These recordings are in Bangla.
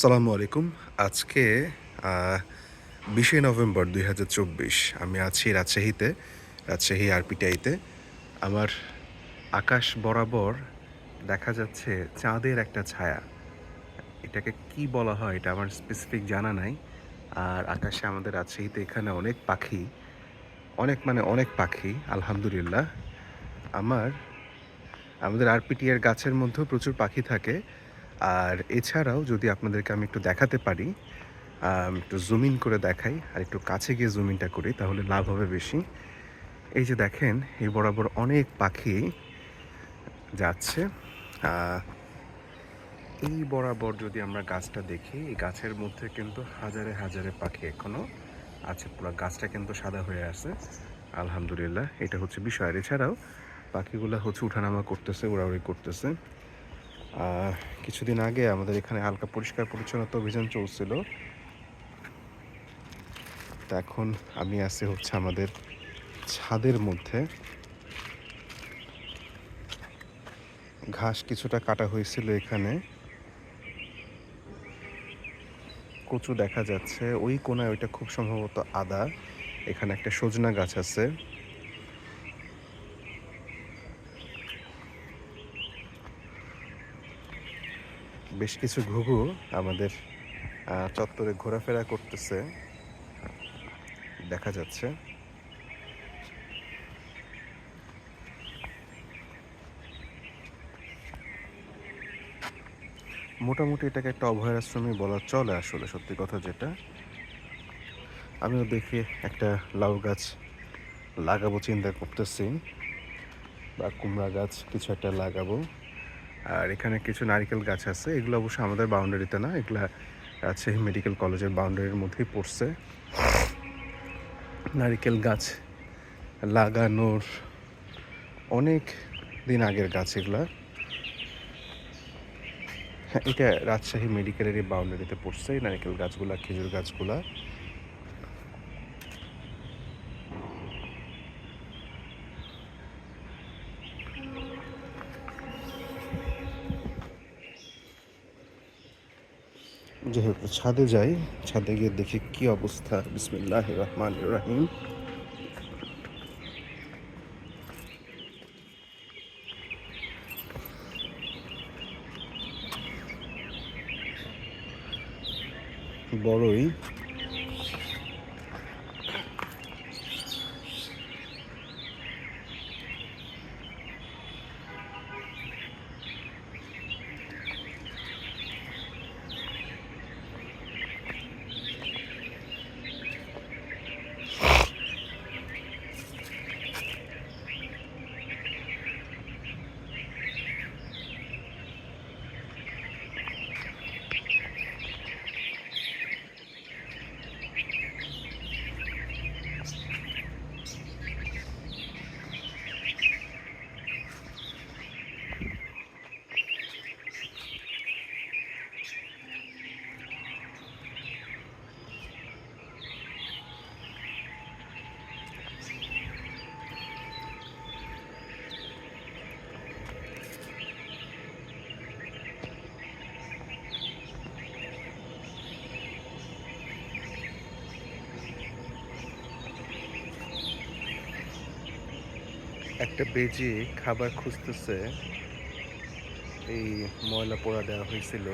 সালামু আলাইকুম। আজকে আ ২০শে নভেম্বর ২০২৪। আমি আছি রাজশাহীতে, রাজশাহী আরপিটাইতে। আমার আকাশ বরাবর দেখা যাচ্ছে চাঁদের একটা ছায়া। এটাকে কি বলা হয় এটা আমার স্পেসিফিক জানা নাই। আর আকাশে আমাদের রাজশাহীতে এখানে অনেক পাখি, অনেক মানে অনেক পাখি আলহামদুলিল্লাহ। আমার আমাদের আরপিটি এর গাছের মধ্যেও প্রচুর পাখি থাকে। আর এছাড়াও যদি আপনাদেরকে আমি একটু দেখাতে পারি, একটু জুম ইন করে দেখাই আর একটু কাছে গিয়ে জুম ইনটা করি তাহলে লাভ হবে বেশি। এই যে দেখেন এই বরাবর অনেক পাখি যাচ্ছে। আ এই বরাবর যদি আমরা গাছটা দেখি, এই গাছের মধ্যে কিন্তু হাজারে, হাজারে পাখি এখনো আছে। পুরা গাছটা কিন্তু সাদা হয়ে আছে। আলহামদুলিল্লাহ এটা হচ্ছে বিষয়। আর এছাড়াও পাখিগুলা হচ্ছে উঠানামা করতেছে, উড়াউড়ি করতেছে। আ কিছুদিন আগে আমাদের এখানে হালকা পরিষ্কার পরিচ্ছন্নতা অভিযান চলছিল। তো এখন আমি আছি হচ্ছে আমাদের ছাদের মধ্যে। ঘাস কিছুটা কাটা হয়েছিল এখানে। কচু দেখা যাচ্ছে। ওই কোণায় ওইটা খুব সম্ভবত আদা। এখানে একটা সজনা গাছ আছে। বেশ কিছু ঘুঘু আমাদের চত্বরে ঘোরাফেরা করতেছে দেখা যাচ্ছে। মোটামুটি এটাকে একটা অভয়াশ্রমই বলা চলে আসলে সত্যি কথা যেটা। আমিও দেখি একটা লাউ গাছ লাগাবো চিন্তা করতেছি বা কুমড়া গাছ কিছু একটা লাগাবো। আর এখানে কিছু নারিকেল গাছ আছে। এগুলো অবশ্য আমাদের বাউন্ডারিতে না। এগুলা রাজশাহী মেডিকেল কলেজের বাউন্ডারির মধ্যেই পড়ছে। নারিকেল গাছ লাগানোর অনেক দিন আগের গাছ এগুলা। হ্যাঁ, এটা রাজশাহী মেডিকেলেরই বাউন্ডারিতে পড়ছে এই নারিকেল গাছগুলা, খেজুর গাছগুলা। যাই হোক ছাদে যাই। ছাদে গিয়ে দেখি কি অবস্থা। বিসমিল্লাহির রহমানির রহিম। বড়ই একটা বেজি খাবার খুঁজতেছে। এই ময়লা পোড়া দেওয়া হয়েছিল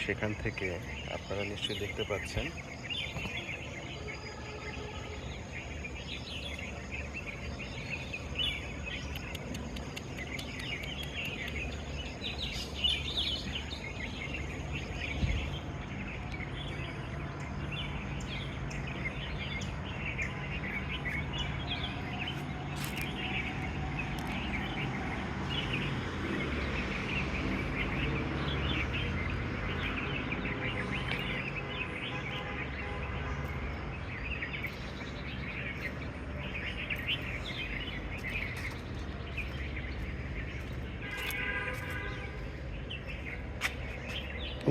সেখান থেকে আপনারা নিশ্চয়ই দেখতে পাচ্ছেন।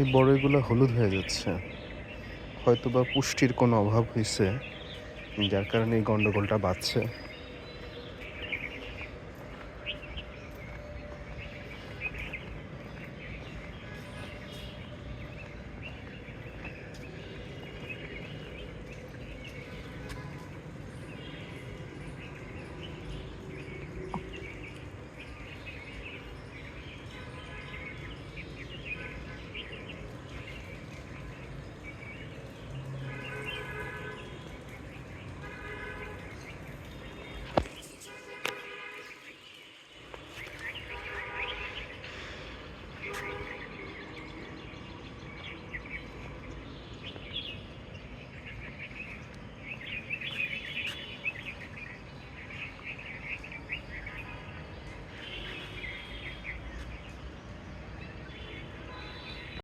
এই বড়ইগুলো হলুদ হয়ে যাচ্ছে। হয়তোবা পুষ্টির কোনো অভাব হইছে যার কারণে এই গন্ডগোলটা বাধছে।